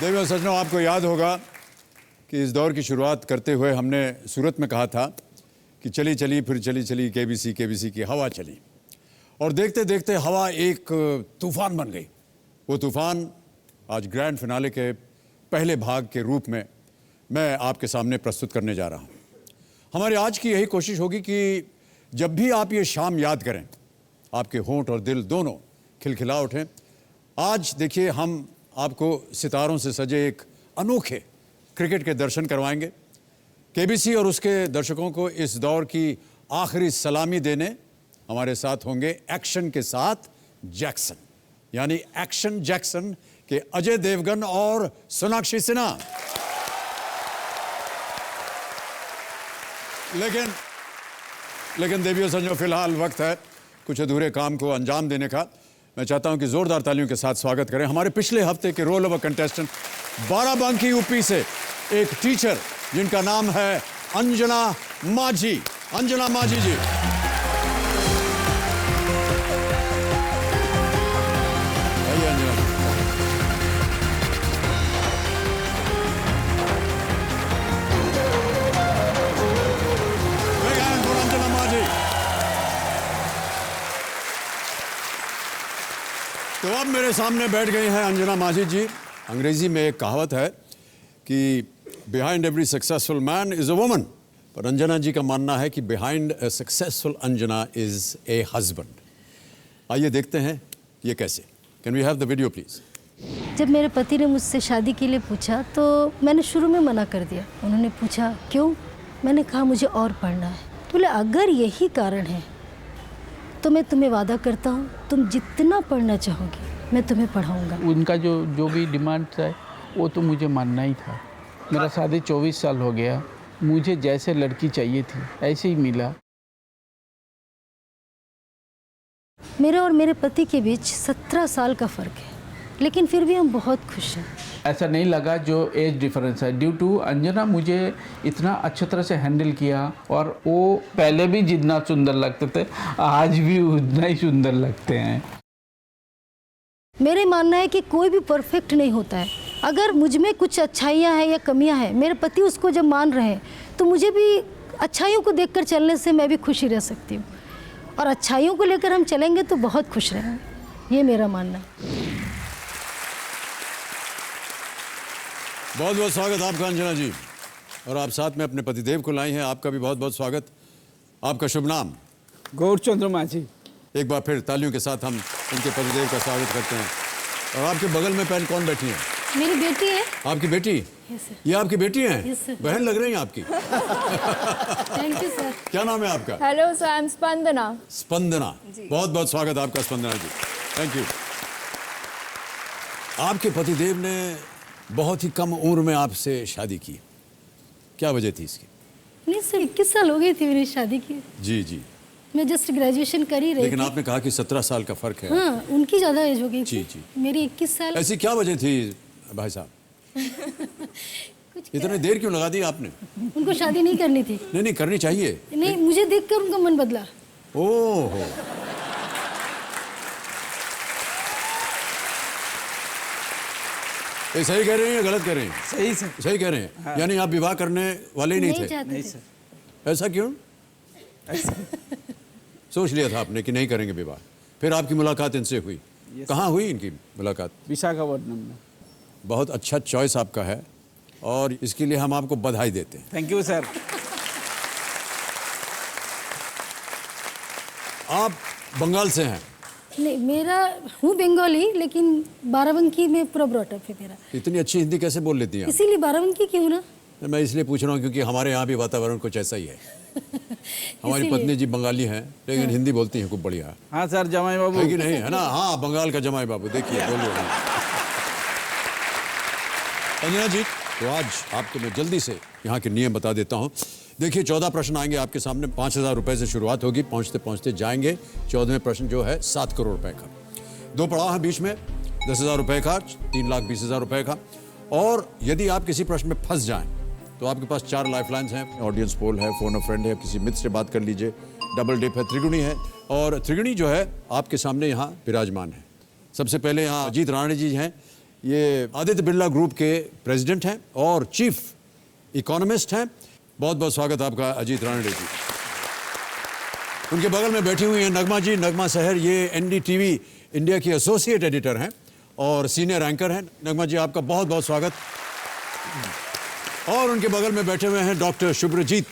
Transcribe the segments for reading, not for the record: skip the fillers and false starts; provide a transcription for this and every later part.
देवियों सज्जनों, आपको याद होगा कि इस दौर की शुरुआत करते हुए हमने सूरत में कहा था कि चली चली फिर चली चली केबीसी की हवा चली, और देखते देखते हवा एक तूफान बन गई। वो तूफान आज ग्रैंड फिनाले के पहले भाग के रूप में मैं आपके सामने प्रस्तुत करने जा रहा हूँ। हमारी आज की यही कोशिश होगी कि जब भी आप ये शाम याद करें, आपके होंठ और दिल दोनों खिलखिला उठें। आज देखिए, हम आपको सितारों से सजे एक अनोखे क्रिकेट के दर्शन करवाएंगे। केबीसी और उसके दर्शकों को इस दौर की आखिरी सलामी देने हमारे साथ होंगे एक्शन के साथ जैक्सन, यानी एक्शन जैक्सन के अजय देवगन और सोनाक्षी सिन्हा। लेकिन देवियों सज्जनों, फिलहाल वक्त है कुछ अधूरे काम को अंजाम देने का। मैं चाहता हूं कि जोरदार तालियों के साथ स्वागत करें हमारे पिछले हफ्ते के roll over contestant, Barabanki UP से एक टीचर जिनका नाम है अंजना माझी। अंजना माझी जी। आइए अंजना जी। Big hand for अंजना माझी। तो अब मेरे सामने बैठ गई हैं अंजना माझी जी। अंग्रेजी में एक कहावत है कि behind every successful man is a woman, पर अंजना जी का मानना है कि behind a successful Anjana is a husband. आइए देखते हैं ये कैसे। Can we have the video please. जब मेरे पति ने मुझसे शादी के लिए पूछा तो मैंने शुरू में मना कर दिया। उन्होंने पूछा क्यों, मैंने कहा मुझे और पढ़ना है। तो बोले अगर यही कारण है तो मैं तुम्हें वादा करता हूँ, तुम जितना पढ़ना चाहोगी मैं तुम्हें पढ़ाऊँगा। उनका जो भी डिमांड था वो तो मुझे मानना ही था। मेरा शादी 24 साल हो गया, मुझे जैसे लड़की चाहिए थी ऐसे ही मिला। मेरे और मेरे पति के बीच 17 साल का फ़र्क है, लेकिन फिर भी हम बहुत खुश हैं। ऐसा नहीं लगा जो एज डिफरेंस है। ड्यू टू अंजना मुझे इतना अच्छी तरह से हैंडल किया, और वो पहले भी जितना सुंदर लगते थे आज भी उतना ही सुंदर लगते हैं। मेरे मानना है कि कोई भी परफेक्ट नहीं होता है। अगर मुझ में कुछ अच्छाइयाँ हैं या कमियाँ हैं, मेरे पति उसको जब मान रहे हैं तो मुझे भी अच्छाइयों को देखकर चलने से मैं भी खुशी रह सकती हूँ, और अच्छाइयों को लेकर हम चलेंगे तो बहुत खुश रहेंगे। ये मेरा मानना है। बहुत बहुत स्वागत आपका अंजना जी, और आप साथ में अपने पतिदेव को लाई हैं। आपका भी बहुत बहुत स्वागत। आपका शुभ नाम? गौरचंद्र माझी। एक बार फिर तालियों के साथ हम उनके पतिदेव का स्वागत करते हैं। और आपके बगल में पहले कौन बैठी है? मेरी बेटी है। आपकी बेटी? Yes, sir. ये आपकी बेटी है? Yes, sir. बहन लग रही हैं आपकी। Thank you sir. क्या नाम है आपका? Hello sir, I am Spandana. Spandana. बहुत बहुत स्वागत आपका स्पंदना जी। Thank you. आपके पतिदेव ने बहुत ही कम उम्र में आपसे शादी की, क्या वजह थी इसकी? नहीं सर, 21 साल हो गई थी मेरी शादी की। जी जी। मैं जस्ट ग्रेजुएशन कर ही रही लेकिन थी। आपने कहा कि 17 साल का फर्क है। हाँ, उनकी ज़्यादा एज हो गई थी। जी जी। मेरी 21 साल। ऐसी क्या वजह थी भाई साहब? इतने देर क्यों लगा दी आपने? उनको शादी नहीं करनी थी। नहीं करनी चाहिए। नहीं, मुझे देखकर उनका मन बदला। ओह, ये सही कह रहे हैं या गलत कह रहे हैं? सही सर। सही कह रहे हैं। हाँ। यानी आप विवाह करने वाले ही नहीं थे? चाहते नहीं थे। सर। ऐसा क्यों? सोच लिया था आपने कि नहीं करेंगे विवाह। फिर आपकी मुलाकात इनसे हुई। कहाँ हुई इनकी मुलाकात? विशाखापट्टनम में। बहुत अच्छा चॉइस आपका है, और इसके लिए हम आपको बधाई देते हैं। Thank you sir. आप बंगाल से हैं? नहीं, मेरा हूँ बंगाली, लेकिन बाराबंकी में पूरा ब्रॉटअप है मेरा। इतनी अच्छी हिंदी कैसे बोल लेती हैं? इसीलिए बाराबंकी की हूँ ना। मैं इसलिए पूछ रहा हूँ क्योंकि हमारे यहाँ भी वातावरण कुछ ऐसा ही है। हमारी पत्नी जी बंगाली हैं, लेकिन हिंदी बोलती हैं खूब बढ़िया। हाँ सर, जमाई बाबू है कि नहीं? है ना? हाँ, बंगाल का जमाई बाबू। देखिए, बोलिए। अंजना जी, तो आज आपको मैं जल्दी से यहाँ के नियम बता देता हूँ। देखिए, 14 प्रश्न आएंगे आपके सामने। 5,000 रुपए से शुरुआत होगी, पहुँचते पहुँचते जाएंगे 14वें प्रश्न जो है 7 करोड़ रुपए का। 2 पड़ाव है बीच में, 10,000 रुपए का, 3,20,000 रुपए का। और यदि आप किसी प्रश्न में फंस जाएं तो आपके पास 4 लाइफलाइंस हैं। ऑडियंस पोल है, फोन अ फ्रेंड है, किसी मित्र से बात कर लीजिए, डबल डिप है, त्रिगुणी है। और त्रिगुणी जो है आपके सामने यहाँ विराजमान है। सबसे पहले यहाँ अजीत राणे जी हैं, ये आदित्य बिरला ग्रुप के प्रेसिडेंट हैं और चीफ इकोनॉमिस्ट हैं। बहुत बहुत स्वागत आपका अजीत रानडे जी। उनके बगल में बैठी हुई हैं नगमा जी, नगमा सहर। ये एनडीटीवी इंडिया की एसोसिएट एडिटर हैं और सीनियर एंकर हैं। नगमा जी आपका बहुत बहुत स्वागत। और उनके बगल में बैठे हुए हैं डॉक्टर शुभ्रजीत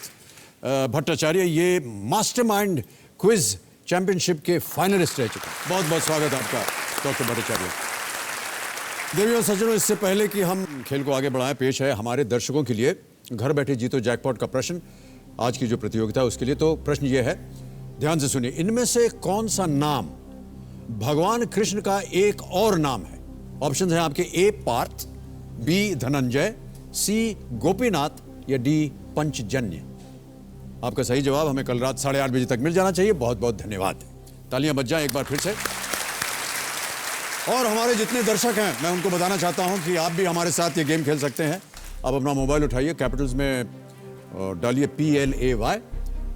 भट्टाचार्य। ये मास्टरमाइंड क्विज चैंपियनशिप के फाइनलिस्ट रह चुके हैं। बहुत बहुत स्वागत आपका डॉक्टर भट्टाचार्य। देवियों सज्जनों, इससे पहले कि हम खेल को आगे बढ़ाएं, पेश है हमारे दर्शकों के लिए घर बैठे जीतो जैकपॉट का प्रश्न। आज की जो प्रतियोगिता है उसके लिए तो प्रश्न ये है, ध्यान से सुनिए। इनमें से कौन सा नाम भगवान कृष्ण का एक और नाम है? ऑप्शन है आपके ए पार्थ, बी धनंजय, सी गोपीनाथ या डी पंचजन्य। आपका सही जवाब हमें कल रात 8:30 बजे तक मिल जाना चाहिए। बहुत बहुत धन्यवाद। तालियां बज जाएं एक बार फिर से। और हमारे जितने दर्शक हैं मैं उनको बताना चाहता हूं कि आप भी हमारे साथ ये गेम खेल सकते हैं। आप अपना मोबाइल उठाइए, कैपिटल्स में डालिए PLAY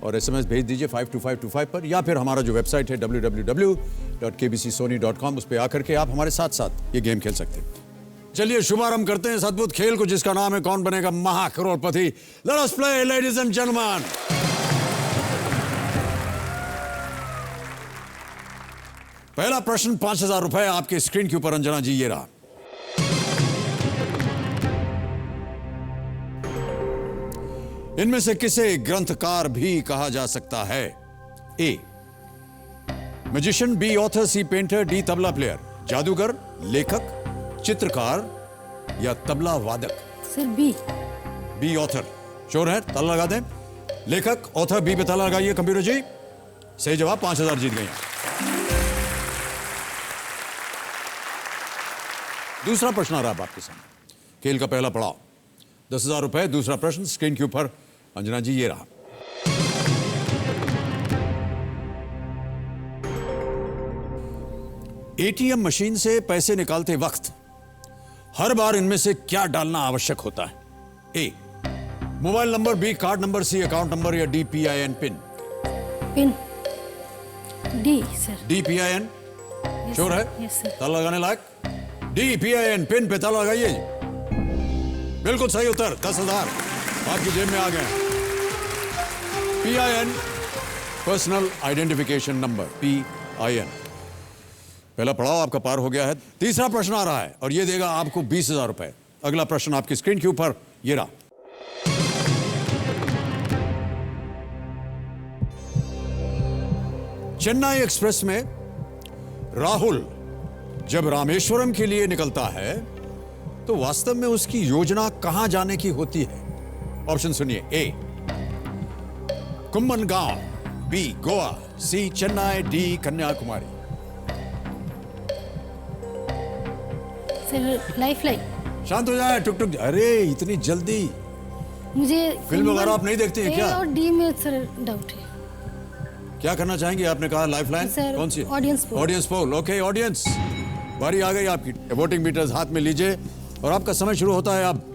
और SMS भेज दीजिए 52525 पर, या फिर हमारा जो वेबसाइट है www.kbcsony.com, उस पर आकर के आप हमारे साथ साथ ये गेम खेल सकते हैं। चलिए शुभारंभ करते हैं इस अद्भुत खेल को जिसका नाम है Kaun Banega Mahacrorepati. Let us play ladies and gentlemen. पहला प्रश्न 5000 रुपए आपके स्क्रीन के ऊपर। अंजना जी ये रहा। इनमें से किसे ग्रंथकार भी कहा जा सकता है? A magician, B author, C painter, D tabla player. जादूगर, लेखक, चित्रकार या तबला वादक? Sir B. B author. Sure है? ताला लगा दें। लेखक, ऑथर, बी पे ताला लगाइए कंप्यूटर जी। सही जवाब, 5000 जीत गए। दूसरा प्रश्न आ रहा है आपके सामने, खेल का पहला पड़ाव, 10,000 रुपए। दूसरा प्रश्न स्क्रीन के ऊपर। अंजना जी ये रहा। एटीएम मशीन से पैसे निकालते वक्त हर बार इनमें से क्या डालना आवश्यक होता है? A mobile number, B card number, C account number या D PIN PIN? PIN. D sir. D PIN। Sure है? Yes sir. ताला लगाने लायक? डी PIN पिन पे ताला लगाइए। बिल्कुल सही उत्तर। 10,000 आपकी जेब में आ गए। PIN personal identification number, PIN। पहला पड़ाव आपका पार हो गया है। तीसरा प्रश्न आ रहा है और यह देगा आपको 20,000 रुपए। अगला प्रश्न आपकी स्क्रीन के ऊपर ये रहा। चेन्नई एक्सप्रेस में राहुल जब रामेश्वरम के लिए निकलता है तो वास्तव में उसकी योजना कहां जाने की होती है? ऑप्शन सुनिए। A Kumbhangaon, B Goa, C Chennai, D Kanyakumari. Sir lifeline. शांत हो जाए। टुक टुक। अरे इतनी जल्दी? मुझे फिल्म वगैरह आप नहीं देखते हैं क्या? ए और डी में सर डाउट है। क्या करना चाहेंगे? आपने कहा लाइफ लाइन। सर, कौन सी? Audience poll. Audience poll. Okay audience, बारी आ गई आपकी। वोटिंग मीटर्स हाथ में लीजिए और आपका समय शुरू होता है अब।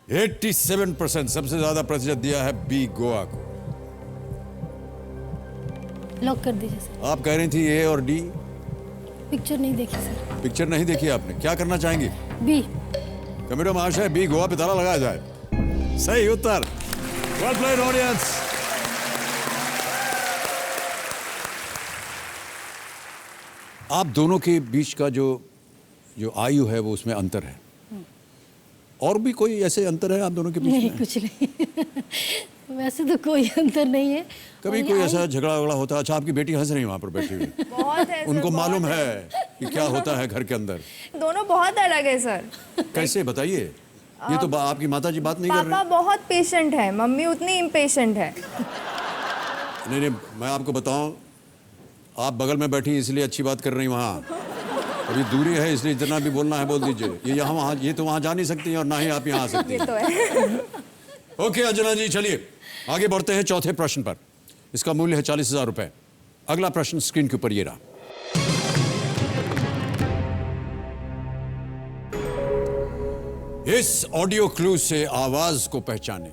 %87 सबसे ज्यादा प्रतिशत दिया है बी गोवा को। लॉक कर दीजिए सर। आप कह रही थी ए और डी। पिक्चर नहीं देखी सर। पिक्चर नहीं देखी आपने। क्या करना चाहेंगी? बी। कमेटी महाशय, बी गोवा पे ताला लगाया जाए। सही उत्तर। Well played audience. आप दोनों के बीच का जो आयु है वो उसमें अंतर है। और भी कोई ऐसे अंतर है आप दोनों के बीच नहीं में? कुछ नहीं। वैसे तो कोई अंतर नहीं है। कभी कोई ऐसा झगड़ा वगड़ा होता है? अच्छा आपकी बेटी हंस रही है वहां पर बैठी हुई। बहुत है सर, उनको बहुत मालूम है कि क्या होता है घर के अंदर। दोनों बहुत अलग है सर। कैसे बताइए? ये तो आपकी माता जी बात नहीं कर पापा रहे। बहुत पेशेंट है, मम्मी उतनी इम्पेशेंट है। नहीं, मैं आपको बताऊं, आप बगल में बैठी इसलिए अच्छी बात कर रही वहाँ। अभी दूरी है इसलिए जितना भी बोलना है बोल दीजिए। ये यहाँ वहाँ, ये तो वहाँ जा नहीं सकती और ना ही आप यहाँ आ सकती ये हैं। तो है। ओके अंजना जी, चलिए आगे बढ़ते हैं चौथे प्रश्न पर। इसका मूल्य है 40,000 रुपए। अगला प्रश्न स्क्रीन के ऊपर ये रहा। इस ऑडियो क्लू से आवाज को पहचाने।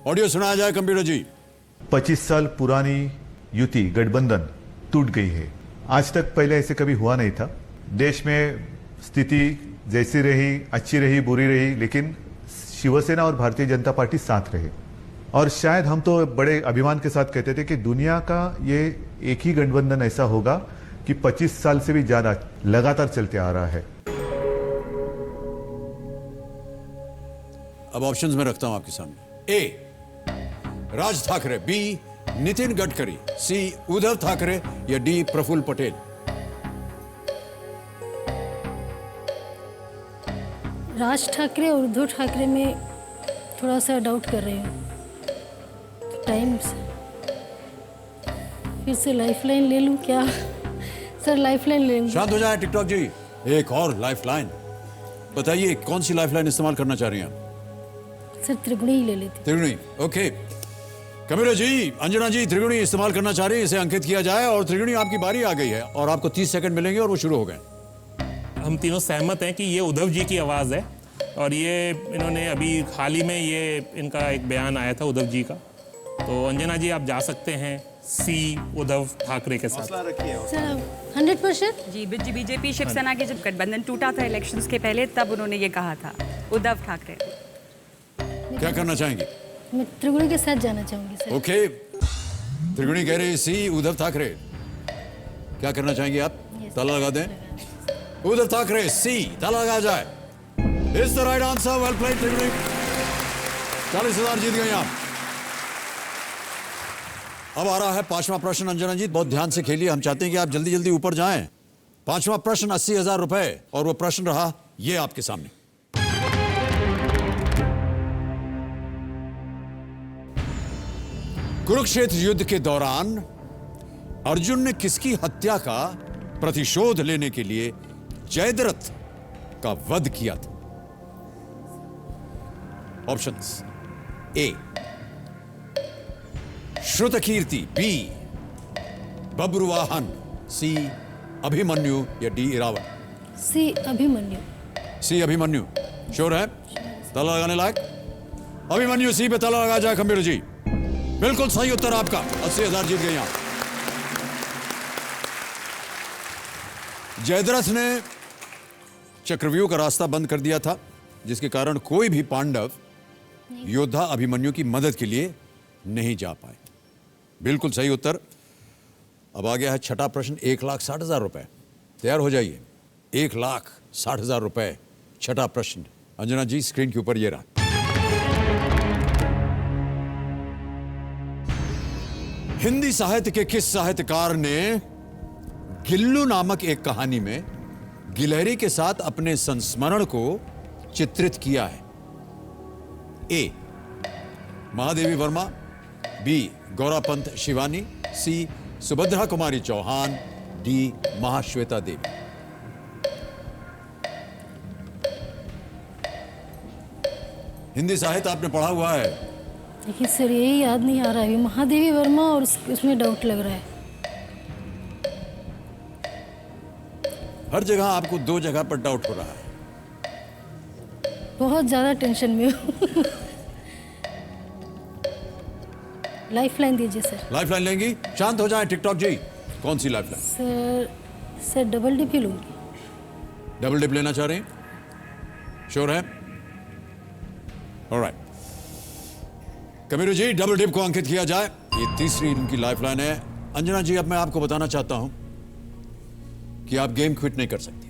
ऑडियो सुनाया जाए कंप्यूटर जी। 25 साल पुरानी युति गठबंधन टूट गई है। आज तक पहले ऐसे कभी हुआ नहीं था। देश में स्थिति जैसी रही, अच्छी रही, बुरी रही, लेकिन शिवसेना और भारतीय जनता पार्टी साथ रहे। और शायद हम तो बड़े अभिमान के साथ कहते थे कि दुनिया का ये एक ही गठबंधन ऐसा होगा कि 25 साल से भी ज्यादा लगातार चलते आ रहा है। अब ऑप्शंस में रखता हूं आपके सामने। ए राज ठाकरे, बी नितिन गडकरी, सी उद्धव ठाकरे या डी प्रफुल्ल पटेल। राज ठाकरे और उद्धव ठाकरे में थोड़ा सा डाउट कर रही हूँ। टाइम से फिर से लाइफलाइन ले लूँ क्या? सर लाइफलाइन ले लूँ। शांत हो जाए टिकटॉक जी। एक और लाइफलाइन बताइए, कौन सी लाइफलाइन इस्तेमाल करना चाह रही हैं आप? सर त्रिगुणी ही ले लेती। त्रिगुणी, ओके। कबीर जी, अंजना जी त्रिगुणी इस्तेमाल करना चाह रही है, इसे अंकित किया जाए। और त्रिगुणी आपकी बारी आ गई है और आपको 30 सेकंड मिलेंगे और वो शुरू हो गए। हम तीनों सहमत हैं कि ये उद्धव जी की आवाज़ है और ये इन्होंने अभी हाल ही में ये इनका एक बयान आया था उद्धव जी का। तो अंजना जी आप जा सकते हैं सी उद्धव ठाकरे के साथ। सर 100%? जी बीजेपी शिवसेना के जब गठबंधन टूटा था इलेक्शंस के पहले, तब उन्होंने ये कहा था उद्धव ठाकरे। क्या करना चाहेंगे? मैं त्रिगुणी के साथ जाना चाहूँगी सर। ओके, त्रिगुणी कह रही सी उद्धव ठाकरे। क्या करना चाहेंगे आप? ताला लगा दें। उद्धव ठाकरे सी, ताला लगा जाए। Is the right answer. Well played Triguni. 40,000 जीत गए आप। अब आ रहा है पांचवा प्रश्न। अंजना जी बहुत ध्यान से खेलिए, हम चाहते हैं कि आप जल्दी जल्दी ऊपर जाएं। पांचवा प्रश्न 80,000 रुपए, और वो प्रश्न रहा ये आपके सामने। कुरुक्षेत्र युद्ध के दौरान अर्जुन ने किसकी हत्या का प्रतिशोध लेने के लिए जयद्रथ का वध किया था? ऑप्शंस: ए श्रुतकीर्ति, बी बब्रुवाहन, सी अभिमन्यु या डी इरावत। सी अभिमन्यु। सी अभिमन्यु श्योर है? ताला लगाने लायक? अभिमन्यु सी पे ताला लगा जाए खंबीर जी। बिल्कुल सही उत्तर आपका। 80,000 जीत गए आप। जयद्रथ ने चक्रव्यूह का रास्ता बंद कर दिया था, जिसके कारण कोई भी पांडव योद्धा अभिमन्यु की मदद के लिए नहीं जा पाए। बिल्कुल सही उत्तर। अब आ गया है छठा प्रश्न, 1,60,000 रुपए। तैयार हो जाइए। 1,60,000 रुपए, छठा प्रश्न। अंजना जी स्क्रीन के ऊपर ये रहा। हिंदी साहित्य के किस साहित्यकार ने गिल्लू नामक एक कहानी में गिलहरी के साथ अपने संस्मरण को चित्रित किया है? ए महादेवी वर्मा, बी गौरापंत शिवानी, सी सुभद्रा कुमारी चौहान, डी महाश्वेता देवी। हिंदी साहित्य आपने पढ़ा हुआ है? देखिए सर यही याद नहीं आ रहा है। महादेवी वर्मा और उसमें डाउट लग रहा है। हर जगह आपको दो जगह पर डाउट हो रहा है। बहुत ज्यादा टेंशन में हूँ। लाइफलाइन दीजिए सर। लाइफलाइन लेंगी? शांत हो जाए टिकटॉक जी। कौन सी लाइफलाइन? सर डबल डिप ही लूंगी। डबल डिप लेना चाह रहे हैं? श्योर है? Alright, Kabir ji double dip को अंकित किया जाए। ये तीसरी इनकी लाइफलाइन है। अंजना जी अब मैं आपको बताना चाहता हूं कि आप गेम क्विट नहीं कर सकती।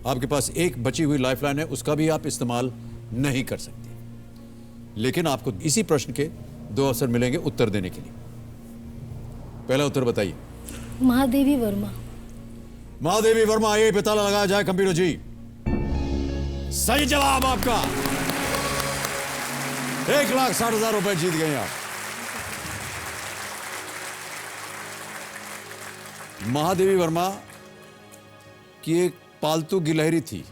आपके पास एक बची हुई लाइफलाइन है, उसका भी आप इस्तेमाल नहीं कर सकती। लेकिन आपको इसी प्रश्न के 2 अवसर मिलेंगे उत्तर देने के लिए। पहला उत्तर बताइए। महादेवी वर्मा। महादेवी वर्मा, ये पे ताला लगाया जाए कंप्यूटर जी। सही जवाब आपका। 1,60,000 रुपए जीत गए आप। महादेवी वर्मा की एक पालतू गिलहरी थी,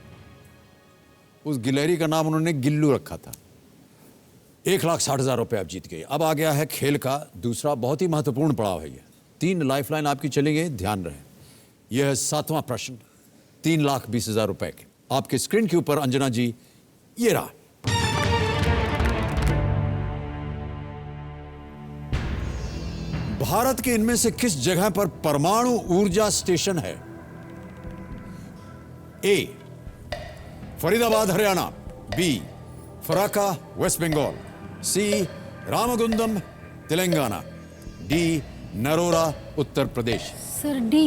उस गिलहरी का नाम उन्होंने गिल्लू रखा था। 1,60,000 रुपए आप जीत गए। अब आ गया है खेल का दूसरा बहुत ही महत्वपूर्ण पड़ाव है। ये 3 लाइफलाइन आपकी चलेंगे, ध्यान रहे। यह है 7वां प्रश्न, 3,20,000 रुपए के। आपके स्क्रीन के ऊपर अंजना जी ये रहा। भारत के इनमें से किस जगह पर परमाणु ऊर्जा स्टेशन है? A Faridabad Haryana, B Farakka West Bengal, C Ramagundam Telangana, D Narora Uttar Pradesh. Sir D.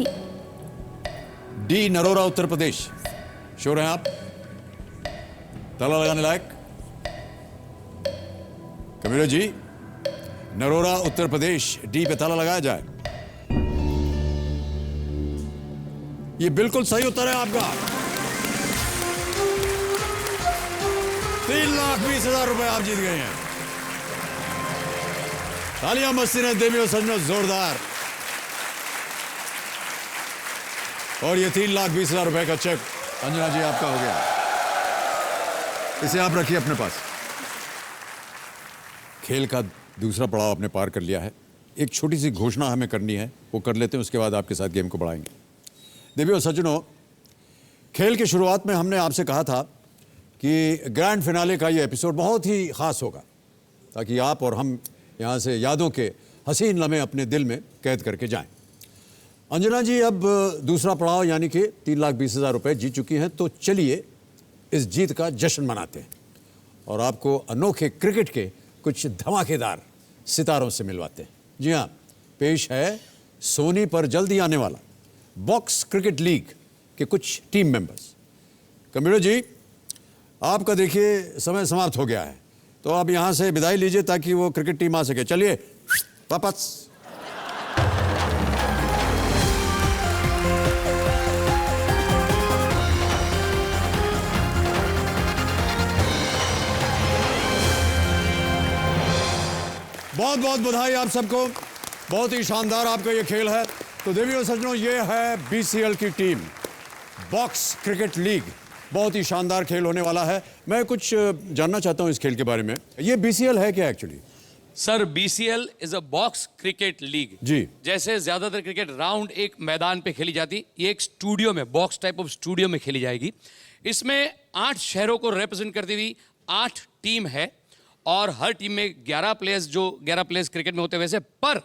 D Narora Uttar Pradesh. Sure हैं आप? ताला लगाने लायक? कबीर जी, नरोरा उत्तर प्रदेश, डी पे ताला लगाया जाए। ये बिल्कुल सही उत्तर है आपका। 3,20,000 रुपए आप जीत गए हैं। तालियां मस्ती ने देवी और सजनों जोरदार। और ये 3,20,000 रुपए का चेक अंजना जी आपका हो गया। इसे आप रखिए अपने पास। खेल का दूसरा पड़ाव आपने पार कर लिया है। एक छोटी सी घोषणा हमें करनी है, वो कर लेते हैं, उसके बाद आपके साथ गेम को बढ़ाएंगे। देवी और सज्जनों, खेल की शुरुआत में हमने आपसे कहा था कि ग्रैंड फिनाले का ये एपिसोड बहुत ही ख़ास होगा, ताकि आप और हम यहाँ से यादों के हसीन लम्हे अपने दिल में कैद करके जाएं। अंजना जी अब दूसरा पड़ाव यानी कि 3,20,000 रुपये जीत चुकी हैं, तो चलिए इस जीत का जश्न मनाते हैं और आपको अनोखे क्रिकेट के कुछ धमाकेदार सितारों से मिलवाते हैं। जी हाँ, पेश है सोनी पर जल्दी आने वाला बॉक्स क्रिकेट लीग के कुछ टीम मेंबर्स। कबीर जी, आपका देखिए समय समाप्त हो गया है, तो आप यहाँ से विदाई लीजिए ताकि वो क्रिकेट टीम आ सके। चलिए वापस। बहुत बहुत बधाई आप सबको, बहुत ही शानदार आपका ये खेल है। तो देवी और सज्जनों, ये है बीसीएल की टीम, बॉक्स क्रिकेट लीग। बहुत ही शानदार खेल होने वाला है। मैं कुछ जानना चाहता हूँ इस खेल के बारे में। ये बीसीएल है क्या actually? Sir, BCL is a box cricket league. जी। जैसे ज्यादातर क्रिकेट राउंड एक मैदान पे खेली जाती, ये एक स्टूडियो में, बॉक्स टाइप ऑफ स्टूडियो में खेली जाएगी। इसमें 8 शहरों को रिप्रेजेंट करती हुई 8 टीम है और हर टीम में 11 प्लेयर्स, जो 11 प्लेयर्स क्रिकेट में होते वैसे, पर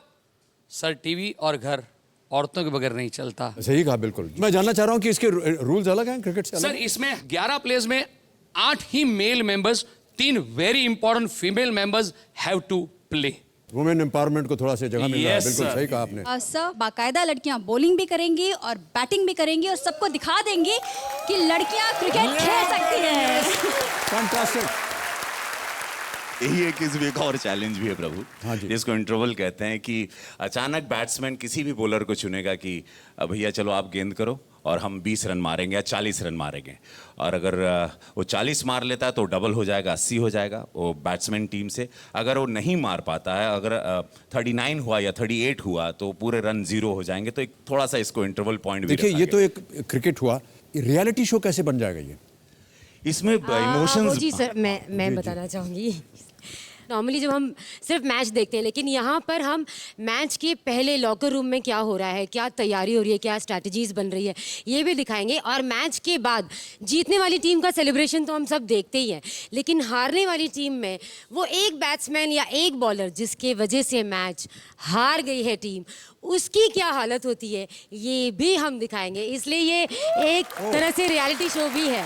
सर टीवी और घर औरतों के बगैर नहीं चलता। सही कहा, बिल्कुल। मैं जानना चाह रहा हूँ कि इसके रूल्स अलग हैं क्रिकेट से अलग? सर, इसमें 11 प्लेयर्स में 8 ही male members, 3 very important female members have to play. Women empowerment को थोड़ा सा जगह मिल रहा है। Yes, बिल्कुल sir. सही कहा आपने। सर, बाकायदा लड़कियां बॉलिंग भी करेंगी और बैटिंग भी करेंगी और सबको दिखा देंगी कि लड़कियां क्रिकेट खेल सकती हैं। फैंटास्टिक। यही एक इसमें एक और चैलेंज भी है प्रभु, हाँ जी। जिसको इंटरवल कहते हैं कि अचानक बैट्समैन किसी भी बॉलर को चुनेगा कि भैया चलो आप गेंद करो और हम 20 रन मारेंगे या 40 रन मारेंगे, और अगर वो 40 मार लेता है तो डबल हो जाएगा, 80 हो जाएगा वो बैट्समैन टीम से। अगर वो नहीं मार पाता है, अगर 39 हुआ या 38 हुआ तो पूरे रन 0 हो जाएंगे। तो एक थोड़ा सा इसको इंटरवल पॉइंट भी देखिए, ये तो एक क्रिकेट हुआ, रियलिटी शो कैसे बन जाएगा ये? इसमें इमोशंस। जी सर, मैं बताना चाहूँगी। नॉर्मली जब हम सिर्फ मैच देखते हैं, लेकिन यहाँ पर हम मैच के पहले लॉकर रूम में क्या हो रहा है, क्या तैयारी हो रही है, क्या स्ट्रैटेजीज बन रही है, ये भी दिखाएंगे। और मैच के बाद जीतने वाली टीम का सेलिब्रेशन तो हम सब देखते ही हैं, लेकिन हारने वाली टीम में वो एक बैट्समैन या एक बॉलर जिसके वजह से मैच हार गई है टीम, उसकी क्या हालत होती है, ये भी हम दिखाएंगे। इसलिए ये एक तरह से रियलिटी शो भी है।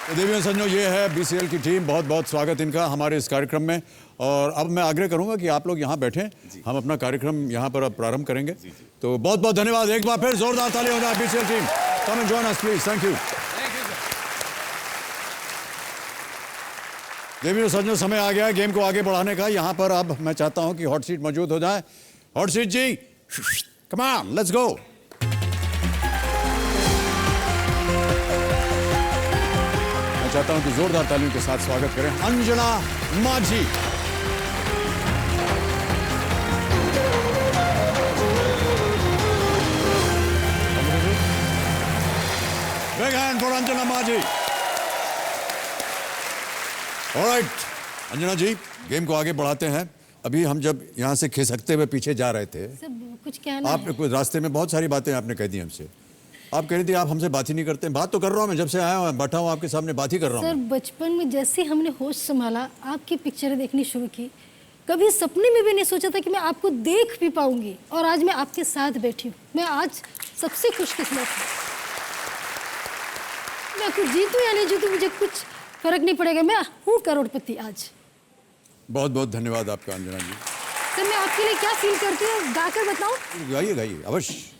तो देवी और सज्जनों, ये है बीसीएल की टीम। बहुत बहुत स्वागत इनका हमारे इस कार्यक्रम में। और अब मैं आग्रह करूंगा कि आप लोग यहाँ बैठें, हम अपना कार्यक्रम यहाँ पर अब प्रारंभ करेंगे। तो बहुत बहुत धन्यवाद। एक बार फिर जोरदार ताली हो जाए BCL team. Come and join us please. Thank you. देवी और सज्जनों, समय आ गया है गेम को आगे बढ़ाने का। यहाँ पर अब मैं चाहता हूँ कि हॉट सीट मौजूद हो जाए। हॉट सीट जी, कम ऑन, लेट्स गो। चाहता हूं कि जोरदार तालियों के साथ स्वागत करें अंजना माझी। बिग हैंड फॉर अंजना माझी। ऑलराइट अंजना जी, गेम को आगे बढ़ाते हैं। अभी हम जब यहां से खिसकते हुए पीछे जा रहे थे, सब कुछ कहना आपने कुछ रास्ते में बहुत सारी बातें आपने कह दी हमसे। आप कह रही थी आप हमसे बात ही नहीं करते। बात तो कर रहा हूँ मैं, जब से आया हूँ बैठा हूँ आपके सामने, बात ही कर रहा हूँ। सर, बचपन में जैसे हमने होश संभाला, आपकी पिक्चरें देखनी शुरू की, कभी सपने में भी नहीं सोचा था कि मैं आपको देख भी पाऊंगी, और आज मैं आपके साथ बैठी हूँ। मैं आज सबसे खुशकिस्मत हूँ। मैं कुछ जीतूँ या नहीं जीतूँ मुझे कुछ फर्क नहीं पड़ेगा, मैं हूँ करोड़पति आज। बहुत बहुत धन्यवाद आपका अंजना जी। सर मैं आपके लिए क्या फील करती हूँ गाकर बताऊँ? गाइए गाइए अवश्य।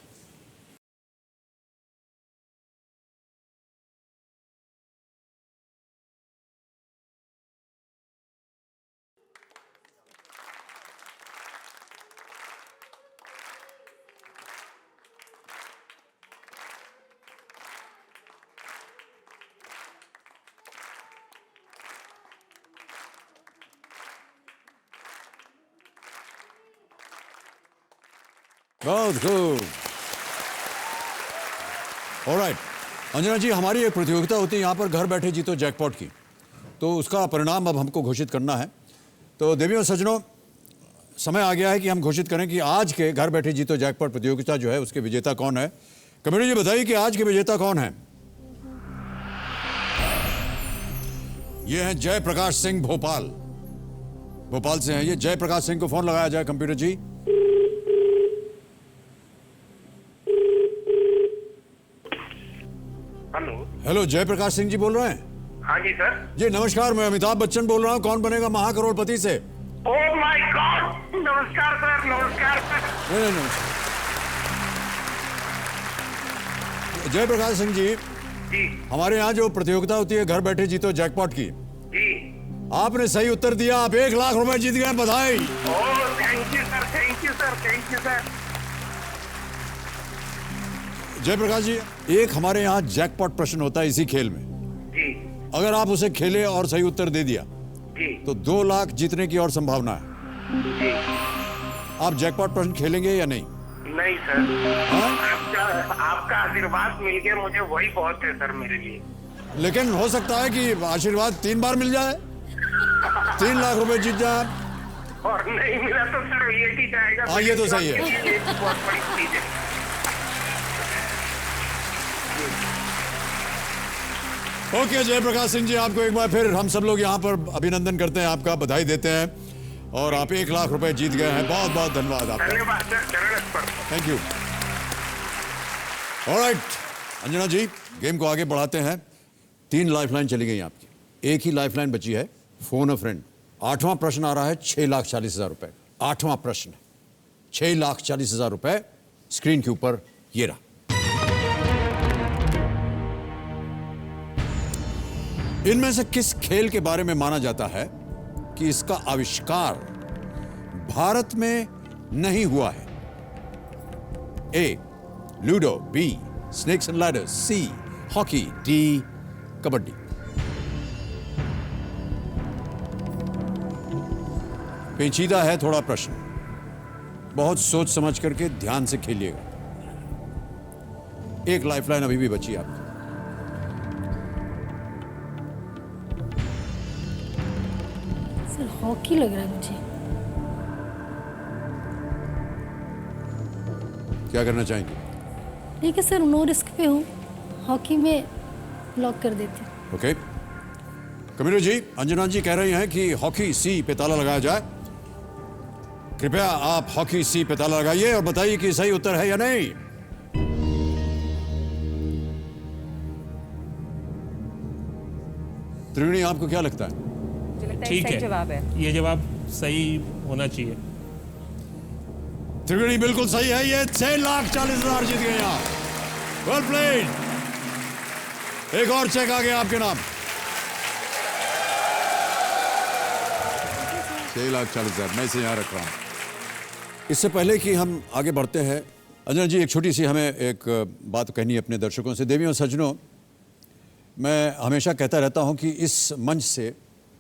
बहुत खूब। ऑलराइट अंजना जी, हमारी एक प्रतियोगिता होती है यहाँ पर, घर बैठे जीतो जैकपॉट की, तो उसका परिणाम अब हमको घोषित करना है। तो देवियों सज्जनों, समय आ गया है कि हम घोषित करें कि आज के घर बैठे जीतो जैकपॉट प्रतियोगिता जो है उसके विजेता कौन है। कमेटी जी बताइए कि आज के विजेता कौन है। ये हैं जयप्रकाश सिंह, भोपाल से हैं ये। जयप्रकाश सिंह को फोन लगाया जाए कंप्यूटर जी। हेलो, जयप्रकाश सिंह जी बोल रहे हैं? हाँ जी सर। जी नमस्कार, मैं अमिताभ बच्चन बोल रहा हूँ, कौन बनेगा महाकरोड़पति से। ओह माय गॉड, नमस्कार सर। नमस्कार सर। नहीं। जयप्रकाश सिंह जी, हमारे यहाँ जो प्रतियोगिता होती है घर बैठे जीतो जैकपॉट की, आपने सही उत्तर दिया, आप 1 लाख रुपए जीत गए, बधाई। Oh thank you sir, thank you sir, thank you sir. Jayprakash ji, एक हमारे यहाँ जैकपॉट प्रश्न होता है इसी खेल में जी। अगर आप उसे खेले और सही उत्तर दे दिया जी तो 2 लाख जीतने की और संभावना है जी। आप जैकपॉट प्रश्न खेलेंगे या नहीं? नहीं सर, आपका आशीर्वाद मिल गया मुझे, वही बहुत है सर मेरे लिए। लेकिन हो सकता है कि आशीर्वाद 3 बार मिल जाए, 3 लाख रुपए जीत जाए, और नहीं मिला तो सर ये ही जाएगा। हाँ, ये तो सही है। ये बहुत बड़ी चीज है। ओके जयप्रकाश सिंह जी, आपको एक बार फिर हम सब लोग यहाँ पर अभिनंदन करते हैं, आपका बधाई देते हैं, और आप 1 लाख रुपए जीत गए हैं। बहुत बहुत धन्यवाद आपका। धन्यवाद sir. Thank you. Alright Anjana ji, game को आगे बढ़ाते हैं। 3 लाइफलाइन चली गई आपकी, एक ही लाइफलाइन बची है, फोन अ फ्रेंड। 8वां प्रश्न आ रहा है 6,40,000 रुपए। 8वां प्रश्न 6,40,000 रुपए स्क्रीन के ऊपर ये रहा। इनमें से किस खेल के बारे में माना जाता है कि इसका आविष्कार भारत में नहीं हुआ है? A ludo, B snakes and ladders, C hockey, D kabaddi. पेचीदा है थोड़ा प्रश्न, बहुत सोच समझ करके ध्यान से खेलिएगा। एक लाइफलाइन अभी भी बची आपकी। सर हॉकी लग रहा है मुझे। क्या करना चाहेंगे? ठीक है सर, नो रिस्क पे हूँ, हॉकी में लॉक कर देती हूँ। ओके कमीरो जी, अंजना जी कह रही हैं कि हॉकी सी पे ताला लगाया जाए। कृपया आप हॉकी सी पे ताला लगाइए और बताइए कि सही उत्तर है या नहीं। त्रिवेणी, आपको क्या लगता है? ठीक है, जवाब है ये जवाब सही होना चाहिए। त्रिवेणी बिल्कुल सही है, ये 6,40,000 जीत गए आप। Well played. एक और चेक आ गया आपके नाम। 6,40,000 मैं इसे यहाँ रख रहा हूँ। इससे पहले कि हम आगे बढ़ते हैं, अंजना जी एक छोटी सी हमें एक बात कहनी है अपने दर्शकों से। देवियों सज्जनों, मैं हमेशा कहता रहता हूँ कि इस मंच से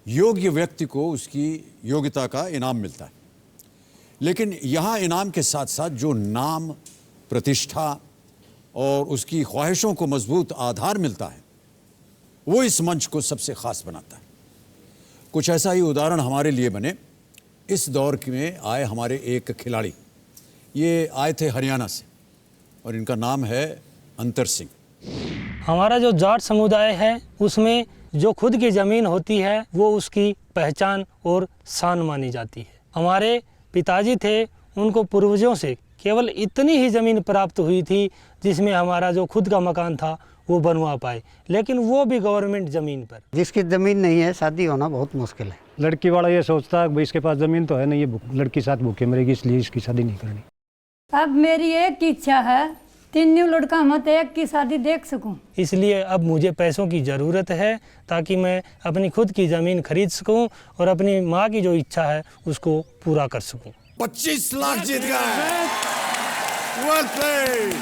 योग्य व्यक्ति को उसकी योग्यता का इनाम मिलता है, लेकिन यहाँ इनाम के साथ साथ जो नाम, प्रतिष्ठा और उसकी ख्वाहिशों को मजबूत आधार मिलता है, वो इस मंच को सबसे ख़ास बनाता है। कुछ ऐसा ही उदाहरण हमारे लिए बने। इस दौर में आए हमारे एक खिलाड़ी, ये आए थे हरियाणा से और इनका नाम है अंतर सिंह। हमारा जो जाट समुदाय है उसमें जो खुद की ज़मीन होती है वो उसकी पहचान और शान मानी जाती है। हमारे पिताजी थे, उनको पूर्वजों से केवल इतनी ही ज़मीन प्राप्त हुई थी जिसमें हमारा जो खुद का मकान था वो बनवा पाए, लेकिन वो भी गवर्नमेंट ज़मीन पर। जिसकी ज़मीन नहीं है शादी होना बहुत मुश्किल है। लड़की वाला ये सोचता है भाई इसके पास ज़मीन तो है नहीं, ये लड़की साथ भूखे मरेगी, इसलिए इसकी शादी नहीं करनी। अब मेरी एक इच्छा है, 3 न्यू लड़का मत एक की शादी देख सकूं। इसलिए अब मुझे पैसों की ज़रूरत है ताकि मैं अपनी खुद की ज़मीन खरीद सकूं और अपनी माँ की जो इच्छा है उसको पूरा कर सकूं। 25 लाख जीत गए। Well played.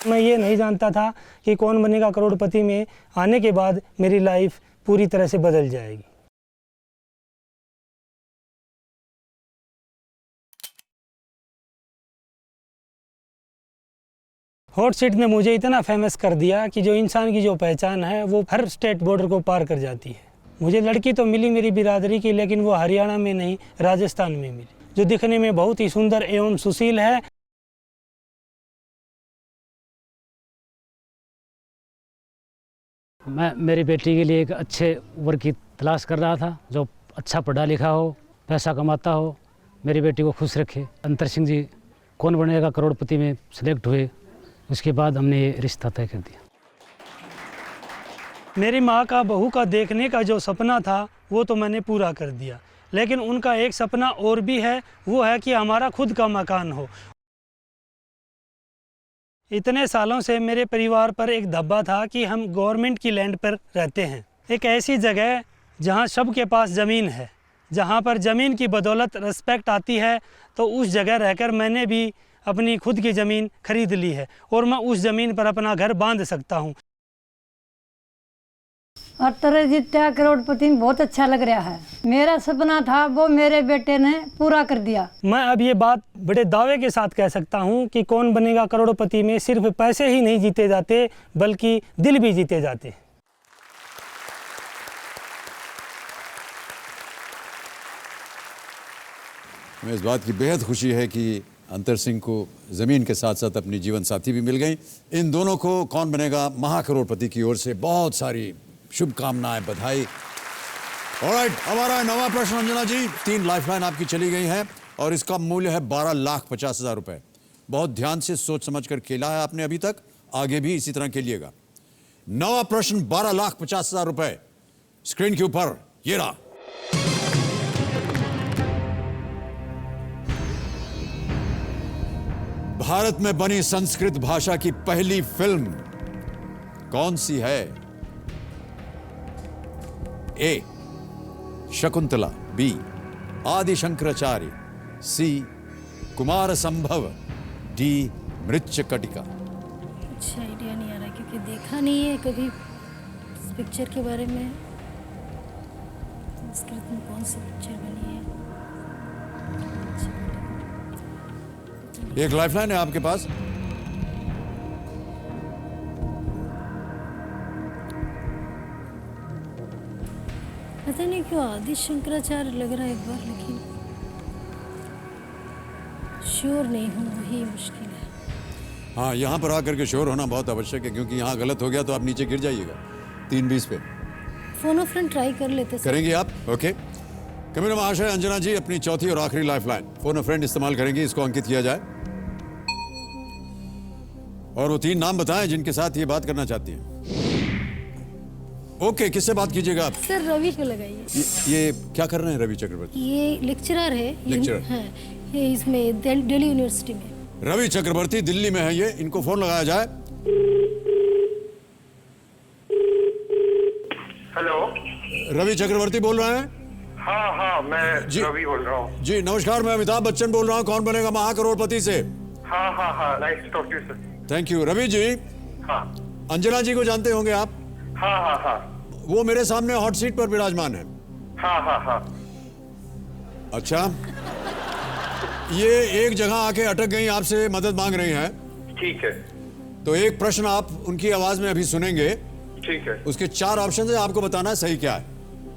मैं ये नहीं जानता था कि कौन बनेगा करोड़पति में आने के बाद मेरी लाइफ पूरी तरह से बदल जाएगी। हॉट सीट ने मुझे इतना फेमस कर दिया कि जो इंसान की जो पहचान है वो हर स्टेट बॉर्डर को पार कर जाती है। मुझे लड़की तो मिली मेरी बिरादरी की, लेकिन वो हरियाणा में नहीं राजस्थान में मिली, जो दिखने में बहुत ही सुंदर एवं सुशील है। मैं मेरी बेटी के लिए एक अच्छे वर्ग की तलाश कर रहा था, जो अच्छा पढ़ा लिखा हो, पैसा कमाता हो, मेरी बेटी को खुश रखे। अंतर सिंह जी कौन बनेगा करोड़पति में सिलेक्ट हुए, उसके बाद हमने ये रिश्ता तय कर दिया। मेरी माँ का बहू का देखने का जो सपना था वो तो मैंने पूरा कर दिया, लेकिन उनका एक सपना और भी है, वो है कि हमारा खुद का मकान हो। इतने सालों से मेरे परिवार पर एक दब्बा था कि हम गवर्नमेंट की लैंड पर रहते हैं, एक ऐसी जगह जहां सबके पास ज़मीन है, जहां पर ज़मीन की बदौलत रिस्पेक्ट आती है। तो उस जगह रहकर मैंने भी अपनी खुद की ज़मीन खरीद ली है और मैं उस ज़मीन पर अपना घर बांध सकता हूं। और तरह जीत्या करोड़पति में बहुत अच्छा लग रहा है। मेरा सपना था वो मेरे बेटे ने पूरा कर दिया। मैं अब ये बात बड़े दावे के साथ कह सकता हूं कि कौन बनेगा करोड़पति में सिर्फ पैसे ही नहीं जीते जाते, बल्कि दिल भी जीते जाते। हमें इस बात की बेहद खुशी है कि अंतर सिंह को ज़मीन के साथ साथ अपनी जीवन साथी भी मिल गई। इन दोनों को कौन बनेगा महाकरोड़पति की ओर से बहुत सारी शुभकामनाएं, बधाई। ऑलराइट, हमारा नवा प्रश्न अंजना जी, 3 लाइफलाइन आपकी चली गई हैं और इसका मूल्य है 12,50,000 रुपए। बहुत ध्यान से सोच समझ कर खेला है आपने अभी तक, आगे भी इसी तरह खेलिएगा। नवा प्रश्न 12,50,000 रुपए स्क्रीन के ऊपर ये रहा। भारत में बनी संस्कृत भाषा की पहली फिल्म कौन सी है? ए शकुंतला, बी आदि शंकराचार्य, सी कुमार संभव, डी मृच्छकटिका। कुछ आइडिया नहीं आ रहा क्योंकि देखा नहीं है कभी इस पिक्चर के बारे में। संस्कृत में कौन सी पिक्चर बनी है? एक लाइफलाइन है आपके पास। पता नहीं क्यों आदि शंकराचार्य लग रहा है एक बार, लेकिन श्योर नहीं हूँ, वही मुश्किल है। हाँ, यहाँ पर आकर के श्योर होना बहुत आवश्यक है, क्योंकि यहाँ गलत हो गया तो आप नीचे गिर जाइएगा 3-20 पे। फोन ऑफ फ्रेंड ट्राई कर लेते सर। करेंगे आप? ओके। कमिश्नर महाशय, अंजना जी अपनी चौथी और आखिरी लाइफलाइन फोन ऑफ फ्रेंड इस्तेमाल करेंगे, इसको अंकित किया जाए और वो 3 नाम बताएं जिनके साथ ये बात करना चाहती हैं। ओके, किससे बात कीजिएगा आप? सर रवि को लगाइए। ये क्या कर रहे हैं रवि चक्रवर्ती? ये लेक्चरर है। लेक्चरर? हाँ, ये इसमें दिल्ली यूनिवर्सिटी में। रवि चक्रवर्ती दिल्ली में है ये, इनको फोन लगाया जाए। हेलो, रवि चक्रवर्ती बोल रहे हैं? हाँ, मैं रवि बोल रहा हूँ। जी नमस्कार, मैं अमिताभ बच्चन बोल रहा हूँ, कौन बनेगा महाकरोड़पति से। हाँ, nice to talk to you sir. Thank you. Ravi ji, हाँ, अंजना जी को जानते होंगे आप? हाँ, वो मेरे सामने हॉट सीट पर विराजमान है। हाँ। अच्छा, ये एक जगह आके अटक गई, आपसे मदद मांग रही हैं। ठीक है। तो एक प्रश्न आप उनकी आवाज में अभी सुनेंगे। ठीक है। उसके 4 ऑप्शन है, आपको बताना है सही क्या है।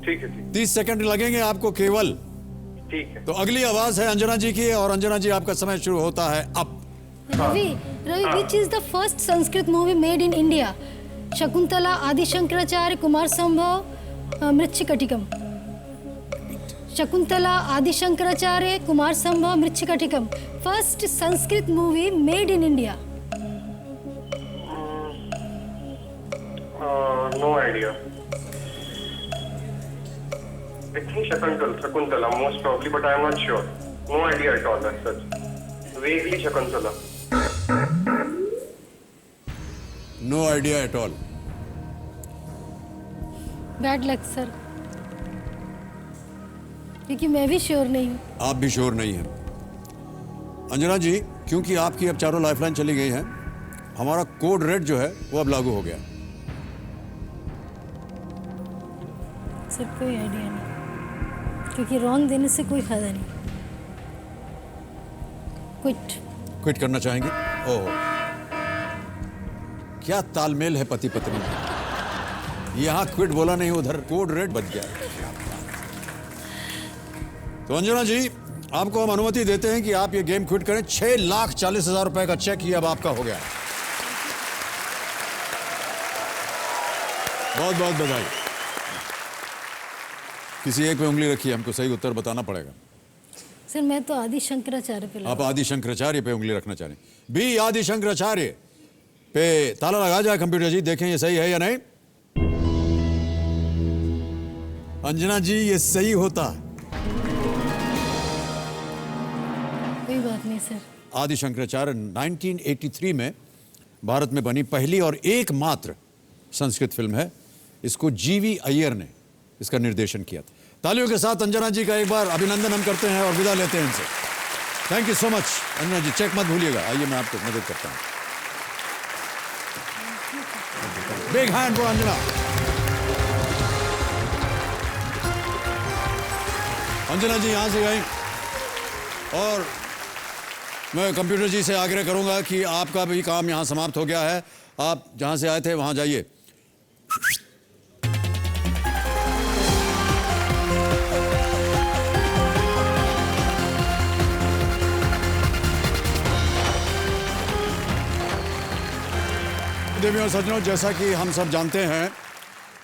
ठीक है। 30 सेकंड लगेंगे आपको केवल। ठीक है। तो अगली आवाज है अंजना जी की, और अंजना जी आपका समय शुरू होता है अब। Ravi, which is the first Sanskrit movie made in India? Shakuntala, आदि शंकराचार्य, कुमार संभव, मृच्छकटिकम। शकुंतला, आदि Shankaracharya, Kumarasambhava, Mrichchhakatika, first Sanskrit movie made in India. No idea. I think Shakuntala most probably, but I am not sure. No idea at all as such. Vaguely Shakuntala. No idea at all. Bad luck sir, क्योंकि मैं भी sure नहीं हूँ। आप भी sure नहीं हैं। अंजना जी, क्योंकि आपकी अब चारों लाइफलाइन चली गई हैं, हमारा कोड रेड जो है वो अब लागू हो गया। सर कोई आइडिया नहीं, क्योंकि रॉन्ग देने से कोई फायदा नहीं। क्विट करना चाहेंगे? ओह, क्या तालमेल है पति पत्नी में। यहां क्विट बोला नहीं, उधर कोड रेड बच गया। तो अंजना जी, आपको हम अनुमति देते हैं कि आप ये गेम क्विट करें। 6,40,000 रुपए का चेक ही अब आपका हो गया। बहुत बहुत बधाई। किसी एक पे उंगली रखिए, हमको सही उत्तर बताना पड़ेगा। सर मैं तो आदि शंकराचार्य पे आप आदि शंकराचार्य पे उंगली रखना चाह रहे हैं। बी आदि शंकराचार्य पे ताला लगा जाए कंप्यूटर जी, देखें ये सही है या नहीं। अंजना जी, ये सही होता है। कोई बात नहीं सर। आदि शंकराचार्य 1983 में भारत में बनी पहली और एकमात्र संस्कृत फिल्म है। इसको जीवी अय्यर ने इसका निर्देशन किया था। तालियों के साथ अंजना जी का एक बार अभिनंदन हम करते हैं और विदा लेते हैं इनसे। Thank you so much Anjana ji. Check मत भूलिएगा। आइए मैं आपको मदद करता हूं। Big hand for Anjana. Anjana ji यहां से गई और मैं कंप्यूटर जी से आग्रह करूंगा कि आपका भी काम यहां समाप्त हो गया है। आप जहां से आए थे वहां जाइए। देवियों और सज्जनों, जैसा कि हम सब जानते हैं,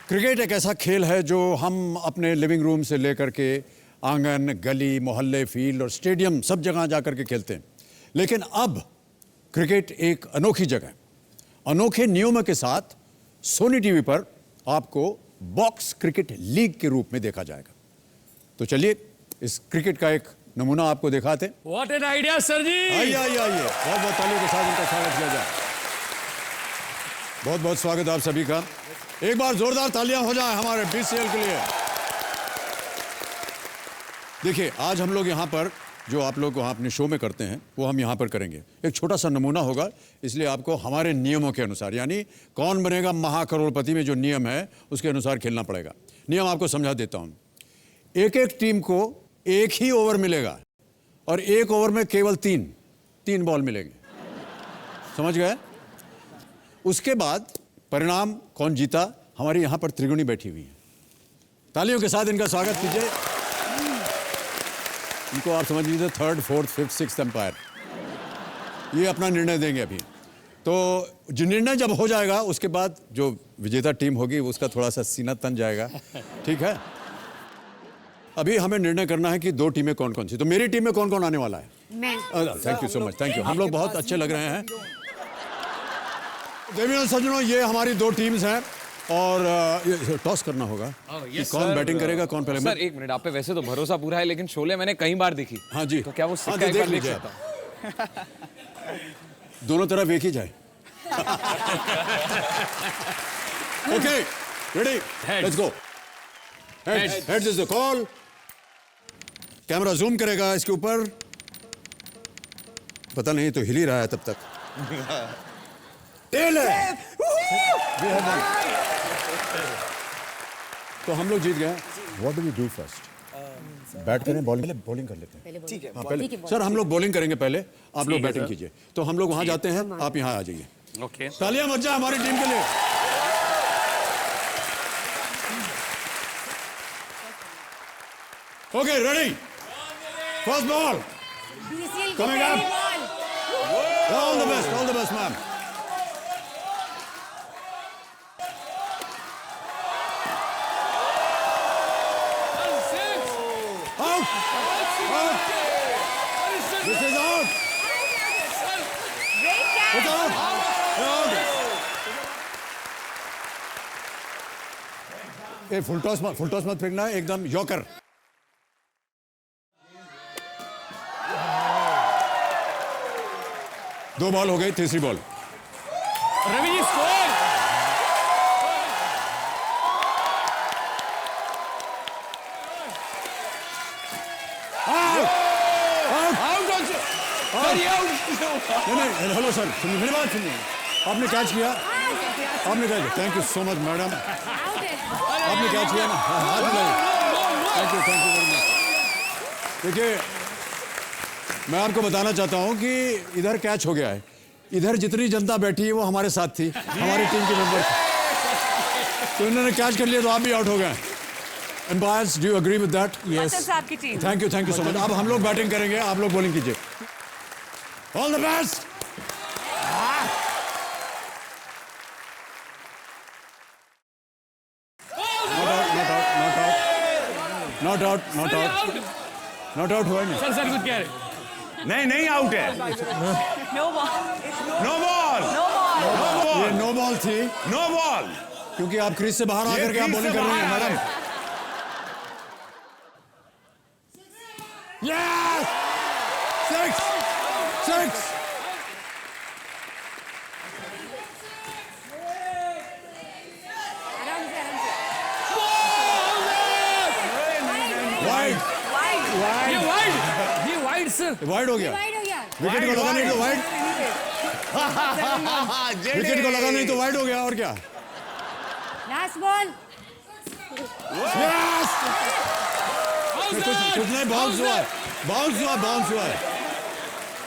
क्रिकेट एक ऐसा खेल है जो हम अपने लिविंग रूम से लेकर के आंगन, गली, मोहल्ले, फील्ड और स्टेडियम सब जगह जाकर के खेलते हैं। लेकिन अब क्रिकेट एक अनोखी जगह, अनोखे नियमों के साथ सोनी टीवी पर आपको बॉक्स क्रिकेट लीग के रूप में देखा जाएगा। तो चलिए इस क्रिकेट का एक नमूना आपको दिखाते। व्हाट एन आइडिया सर जी। आइए आइए आइए, बहुत बहुत तालियों के साथ इनका स्वागत किया जाए। बहुत बहुत स्वागत आप सभी का। एक बार जोरदार तालियां हो जाए हमारे बीसीएल के लिए। देखिए, आज हम लोग यहाँ पर जो आप लोग वहाँ अपने शो में करते हैं वो हम यहाँ पर करेंगे। एक छोटा सा नमूना होगा, इसलिए आपको हमारे नियमों के अनुसार, यानी कौन बनेगा महाकरोड़पति में जो नियम है उसके अनुसार खेलना पड़ेगा। नियम आपको समझा देता हूँ। एक एक टीम को एक ही ओवर मिलेगा और एक ओवर में केवल तीन बॉल मिलेंगे। समझ गए? उसके बाद परिणाम कौन जीता, हमारी यहाँ पर त्रिगुणी बैठी हुई है। तालियों के साथ इनका स्वागत कीजिए। इनको आप समझ लीजिए 3rd, 4th, 5th, 6th umpire, ये अपना निर्णय देंगे अभी। तो जो निर्णय जब हो जाएगा उसके बाद जो विजेता टीम होगी उसका थोड़ा सा सीना तन जाएगा। ठीक है? अभी हमें निर्णय करना है कि दो टीमें कौन कौन सी। तो मेरी टीम में कौन कौन आने वाला है? Thank you so much, thank you. हम लोग बहुत अच्छे लग रहे हैं। देवियों और सज्जनों, ये हमारी दो टीम्स हैं और ये टॉस करना होगा कि कौन बैटिंग करेगा, कौन पहले। सर एक मिनट, आप पे वैसे तो भरोसा पूरा है, लेकिन शोले मैंने कई बार देखी। हाँ जी, तो क्या वो सिक्का एक बार देख सकता हूं? दोनों तरफ एक ही जाए। Okay, ready, let's go. Heads is the call. Camera zoom करेगा इसके ऊपर। पता नहीं तो हिल ही रहा है तब तक। टेल है। तो हम लोग जीत गए। What do we do first? Bat करें, बॉलिंग कर लेते हैं। ठीक है, हाँ, पहले सर हम लोग बॉलिंग करेंगे पहले, आप लोग बैटिंग कीजिए। तो हम लोग वहां जाते हैं, आप यहाँ आ जाइए। ओके, तालियां बज जाए हमारी टीम के लिए। Okay, ready, first ball coming up. All the best ma'am. ये फुल टॉस मत फेंकना, एकदम यॉकर। दो बॉल हो गई, तीसरी बॉल। रवि जी स्कोर। नहीं, हेलो सर, सुनिए मेरी बात सुनिए। आपने कैच किया, आपने catch, thank you so much madam, आपने कैच किया ना, हाथ मिलाइए, थैंक यू वेरी मच। देखिए, मैं आपको बताना चाहता हूं कि इधर कैच हो गया है, इधर जितनी जनता बैठी है वो हमारे साथ थी, हमारी टीम के मेंबर, तो इन्होंने कैच कर लिया तो आप भी आउट हो गए। Umpires, do you agree with that? Yes, आपकी team. Thank you so much. अब हम लोग बैटिंग करेंगे, आप लोग बॉलिंग कीजिए। All the best. Not out हुआ नहीं। सर कुछ कह रहे? नहीं आउट है। No ball. ये नो बॉल थी, नो बॉल, क्योंकि आप क्रीज से बाहर आकर के आप बॉलिंग कर रहे हैं मैडम। Yes, six. ये वाइड सर, वाइड हो गया, विकेट को लगा नहीं तो वाइड, विकेट को लगा नहीं तो वाइड हो गया, और क्या। Last ball. कुछ नहीं, बाउंस हुआ है।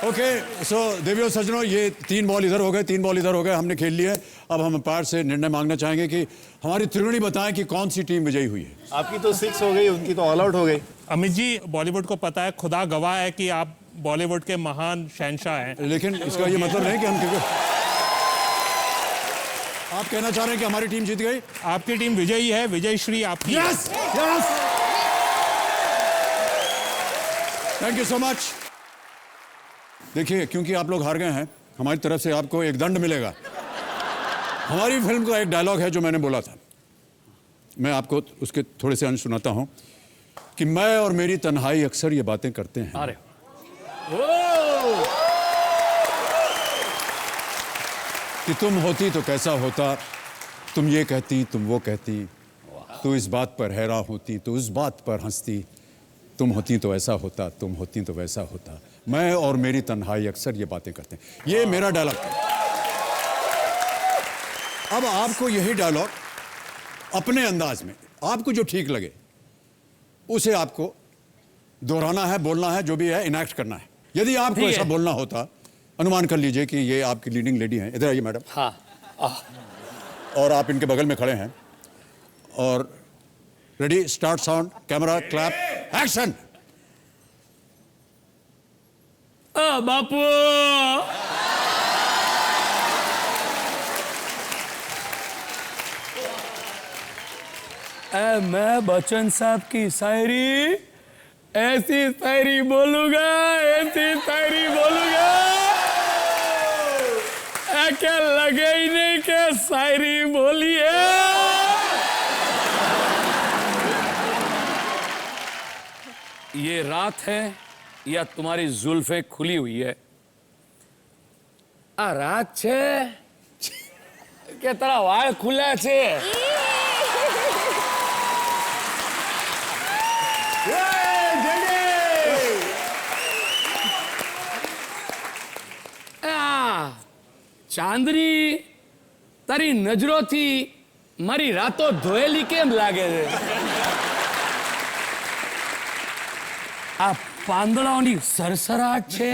ओके, सो देवियों सज्जनों, ये 3 बॉल इधर हो गए, 3 बॉल इधर हो गए, हमने खेल लिए। अब हम अंपायर से निर्णय मांगना चाहेंगे कि हमारी त्रिवेणी बताएं कि कौन सी टीम विजयी हुई है। आपकी तो 6 हो गई, उनकी तो ऑल आउट हो गई। अमित जी, बॉलीवुड को पता है, खुदा गवाह है कि आप बॉलीवुड के महान शहंशाह हैं, लेकिन इसका ये मतलब नहीं कि हम क्रिकेट, आप कहना चाह रहे हैं कि हमारी टीम जीत गई? आपकी टीम विजयी है, विजय श्री आपकी। Yes, thank you so much. देखिए, क्योंकि आप लोग हार गए हैं, हमारी तरफ से आपको एक दंड मिलेगा। हमारी फिल्म का एक डायलॉग है जो मैंने बोला था, मैं आपको उसके थोड़े से अंश सुनाता हूं कि मैं और मेरी तन्हाई अक्सर ये बातें करते हैं। अरे कि तुम होती तो कैसा होता, तुम ये कहती, तुम वो कहती, तू इस बात पर हैरान होती, तो उस बात पर हंसती, तुम होती तो ऐसा होता, तुम होती तो वैसा होता, मैं और मेरी तन्हाई अक्सर ये बातें करते हैं। ये मेरा डायलॉग है। अब आपको यही डायलॉग अपने अंदाज में, आपको जो ठीक लगे उसे आपको दोहराना है, बोलना है, जो भी है इनैक्ट करना है। यदि आपको ऐसा बोलना होता, अनुमान कर लीजिए कि ये आपकी लीडिंग लेडी हैं, इधर आइए मैडम। हाँ। और आप इनके बगल में खड़े हैं, और ready, start, sound, camera, clap, action. बापू, मैं बच्चन साहब की शायरी, ऐसी शायरी बोलूंगा, क्या लगे ही नहीं कि शायरी बोली है। ये रात है या तुम्हारी जुल्फे खुली हुई है? आ रात छे के तारा वाળ खुला छे? ચાંદની તારી નજરોથી મારી રાતો ધોયેલી કેમ લાગે છે? આ પાંદડાઓની સરસરાટ છે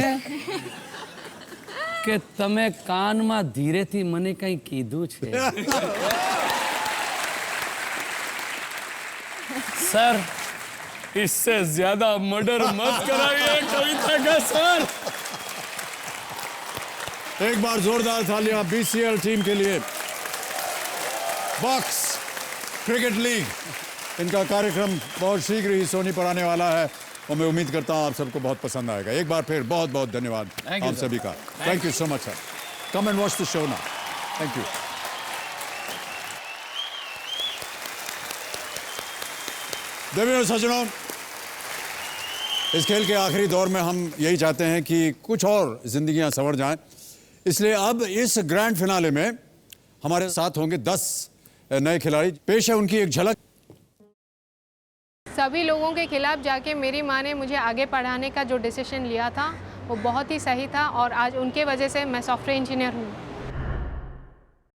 કે તમે કાનમાં ધીરેથી મને કંઈ કીધું છે? સર, इससे ज्यादा मर्डर मत कराइए कविता का सर। एक बार जोरदार तालियां बीसीएल टीम के लिए। बॉक्स क्रिकेट लीग, इनका कार्यक्रम बहुत शीघ्र ही सोनी पर आने वाला है और मैं उम्मीद करता हूं आप सबको बहुत पसंद आएगा। एक बार फिर बहुत बहुत धन्यवाद आप सभी का। Thank you so much sir. Come and watch the show now. Thank you. देवियों और सज्जनों, इस खेल के आखिरी दौर में हम यही चाहते हैं कि कुछ और जिंदगियां संवर जाएं। इसलिए अब इस ग्रैंड फिनाले में हमारे साथ होंगे 10 नए खिलाड़ी। पेश है उनकी एक झलक। सभी लोगों के खिलाफ जाके मेरी माँ ने मुझे आगे पढ़ाने का जो डिसीजन लिया था वो बहुत ही सही था और आज उनके वजह से मैं सॉफ्टवेयर इंजीनियर हूँ।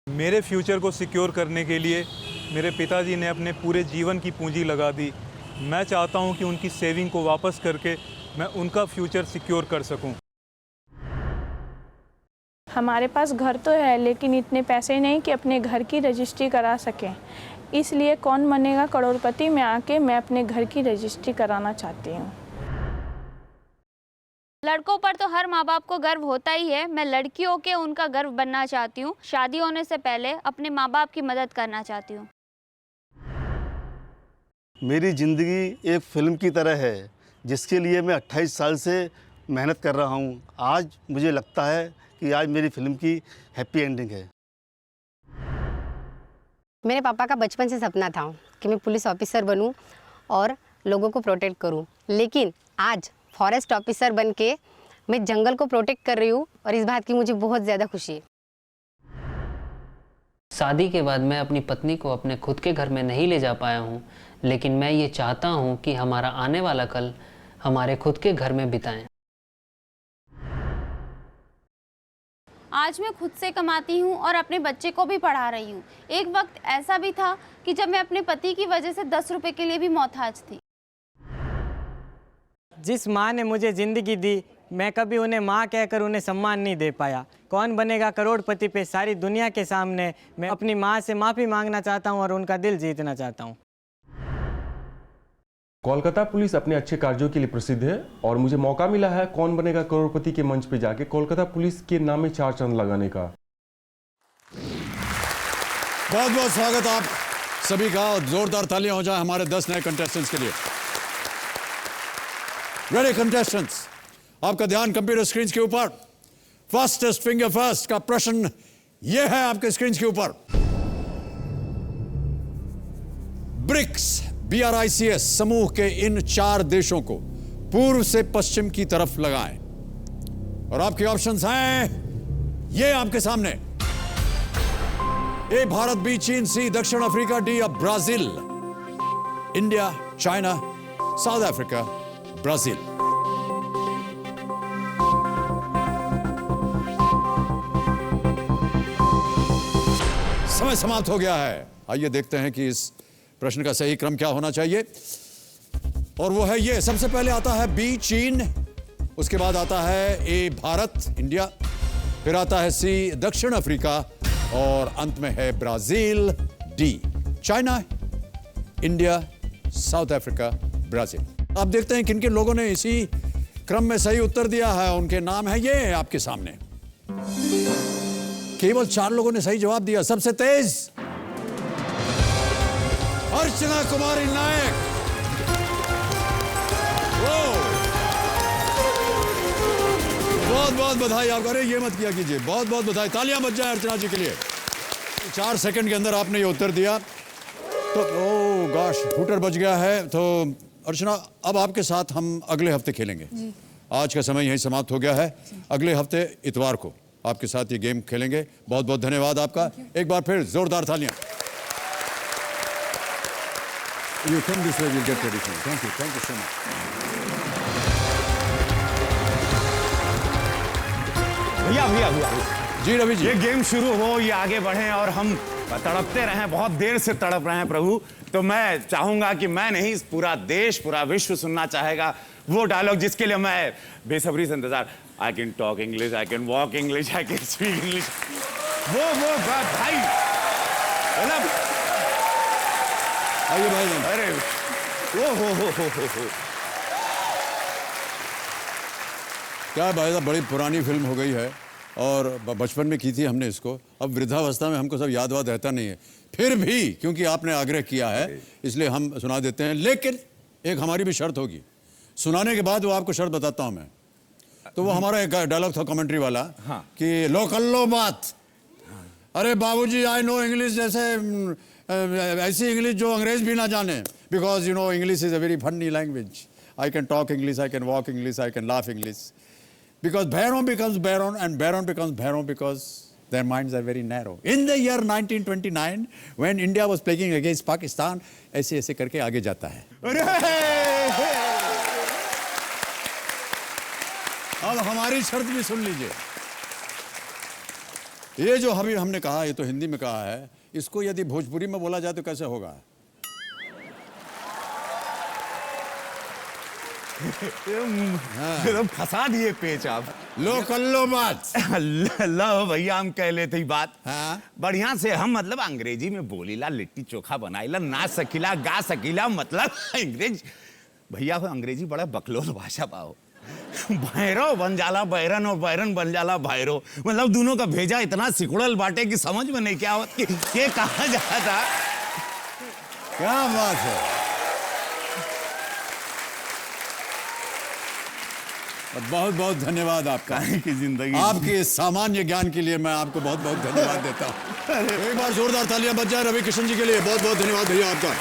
मेरे फ्यूचर को सिक्योर करने के लिए मेरे पिताजी ने अपने पूरे जीवन की पूंजी लगा दी। मैं चाहता हूं कि उनकी सेविंग को वापस करके मैं उनका फ्यूचर सिक्योर कर सकूं। हमारे पास घर तो है लेकिन इतने पैसे नहीं कि अपने घर की रजिस्ट्री करा सकें, इसलिए कौन बनेगा करोड़पति में आके मैं अपने घर की रजिस्ट्री कराना चाहती हूँ। लड़कों पर तो हर माँ बाप को गर्व होता ही है, मैं लड़कियों के उनका गर्व बनना चाहती हूँ। शादी होने से पहले अपने माँ बाप की मदद करना चाहती हूँ। मेरी ज़िंदगी एक फिल्म की तरह है जिसके लिए मैं 28 साल से मेहनत कर रहा हूँ। आज मुझे लगता है कि आज मेरी फिल्म की हैप्पी एंडिंग है। मेरे पापा का बचपन से सपना था कि मैं पुलिस ऑफिसर बनूं और लोगों को प्रोटेक्ट करूं, लेकिन आज फॉरेस्ट ऑफिसर बन के मैं जंगल को प्रोटेक्ट कर रही हूं और इस बात की मुझे बहुत ज़्यादा खुशी है। शादी के बाद मैं अपनी पत्नी को अपने खुद के घर में नहीं ले जा पाया हूं, लेकिन मैं ये चाहता हूं कि हमारा आने वाला कल हमारे खुद के घर में बिताएं। आज मैं खुद से कमाती हूँ और अपने बच्चे को भी पढ़ा रही हूँ। एक वक्त ऐसा भी था कि जब मैं अपने पति की वजह से 10 रुपए के लिए भी मोहताज थी। जिस माँ ने मुझे ज़िंदगी दी, मैं कभी उन्हें माँ कहकर उन्हें सम्मान नहीं दे पाया। कौन बनेगा करोड़पति पे सारी दुनिया के सामने मैं अपनी माँ से माफ़ी मांगना चाहता हूँ और उनका दिल जीतना चाहता हूँ। कोलकाता पुलिस अपने अच्छे कार्यों के लिए प्रसिद्ध है और मुझे मौका मिला है कौन बनेगा करोड़पति के मंच पे जाके कोलकाता पुलिस के नाम में 4 चांद लगाने का। बहुत बहुत स्वागत आप सभी का। जोरदार तालियां हो जाए हमारे 10 नए कंटेस्टेंट्स के लिए। रेडी कंटेस्टेंट्स, आपका ध्यान कंप्यूटर स्क्रीन के ऊपर। फास्टेस्ट फिंगर फर्स्ट का प्रश्न यह है आपके स्क्रीन के ऊपर। ब्रिक्स BRICS समूह के इन 4 देशों को पूर्व से पश्चिम की तरफ लगाएं और आपके ऑप्शंस हैं ये आपके सामने। ए भारत, बी चीन, सी दक्षिण Africa, D Brazil. India, China, south Africa, Brazil. समय समाप्त हो गया है। आइए देखते हैं कि इस प्रश्न का सही क्रम क्या होना चाहिए, और वो है ये। सबसे पहले आता है बी चीन, उसके बाद आता है ए भारत इंडिया, फिर आता है सी दक्षिण अफ्रीका और अंत में है Brazil. D China, India, south Africa, Brazil. आप देखते हैं किन किन लोगों ने इसी क्रम में सही उत्तर दिया है। उनके नाम है ये आपके सामने। केवल 4 लोगों ने सही जवाब दिया। सबसे तेज अर्चना कुमारी नायक। बहुत बहुत बधाई आपको। अरे ये मत किया कीजिए। बहुत बहुत बधाई। तालियां बज जाए अर्चना जी के लिए। 4 सेकंड के अंदर आपने ये उत्तर दिया तो ओ गॉश, हूटर बज गया है। तो अर्चना, अब आपके साथ हम अगले हफ्ते खेलेंगे। आज का समय यहीं समाप्त हो गया है। अगले हफ्ते इतवार को आपके साथ ये गेम खेलेंगे। बहुत बहुत धन्यवाद आपका। एक बार फिर जोरदार तालियां। You come this way, we'll get ready for you. Thank you so much. भैया जी रवि जी, ये गेम शुरू हो, ये आगे बढ़े और हम तड़पते रहें, बहुत देर से तड़प रहे हैं प्रभु। तो मैं चाहूंगा कि मैं नहीं, पूरा देश, पूरा विश्व सुनना चाहेगा वो डायलॉग जिसके लिए मैं बेसब्री से इंतजार। I can talk English, I can walk English, I can speak English। वो भाई मतलब आइए भाई। अरे हो। क्या भाई साहब, बड़ी पुरानी फिल्म हो गई है और बचपन में की थी हमने इसको। अब वृद्धावस्था में हमको सब याद वाद रहता नहीं है। फिर भी क्योंकि आपने आग्रह किया है इसलिए हम सुना देते हैं। लेकिन एक हमारी भी शर्त होगी। सुनाने के बाद वो आपको शर्त बताता हूं मैं। तो वो हमारा एक डायलॉग था कमेंट्री वाला कि लो कर लो बात। अरे बाबूजी, आई नो इंग्लिश, जैसे ऐसी इंग्लिश जो अंग्रेज भी ना जाने। because you know English is a very funny language. I can talk English, I can walk English, I can laugh English. Because Bhairon becomes Baron and Baron becomes Bhairon because their minds are very narrow. In the year 1929, when India was playing against Pakistan, ऐसे ऐसे करके आगे जाता है. अब हमारी शर्त भी सुन लीजिए. ये जो अभी हमने कहा, ये तो हिंदी में कहा है, इसको यदि भोजपुरी में बोला जाए तो कैसे होगा? फंसा दिए पेच आप. लो कर लो बात. लो भैया हम कह लेते ही बात. हाँ? बढ़िया से हम मतलब अंग्रेजी में बोलीला, लिट्टी चोखा बनाईला, नाच सकीला, गा सकीला, मतलब अंग्रेज भैया अंग्रेजी बड़ा बकलोल भाषा पाओ. भैरव बन जाला बैरन और बैरन बन जाला भैरव. मतलब दोनों का भेजा इतना सिकुड़ल बाटे कि समझ में नहीं क्या होता कि कहा जाता. क्या बात है. बहुत बहुत धन्यवाद आपका की जिंदगी. आपके सामान्य ज्ञान के लिए मैं आपको बहुत बहुत धन्यवाद देता हूँ. एक बार जोरदार तालियां बज जाए रवि किशन जी के लिए. बहुत बहुत धन्यवाद भैया आपका.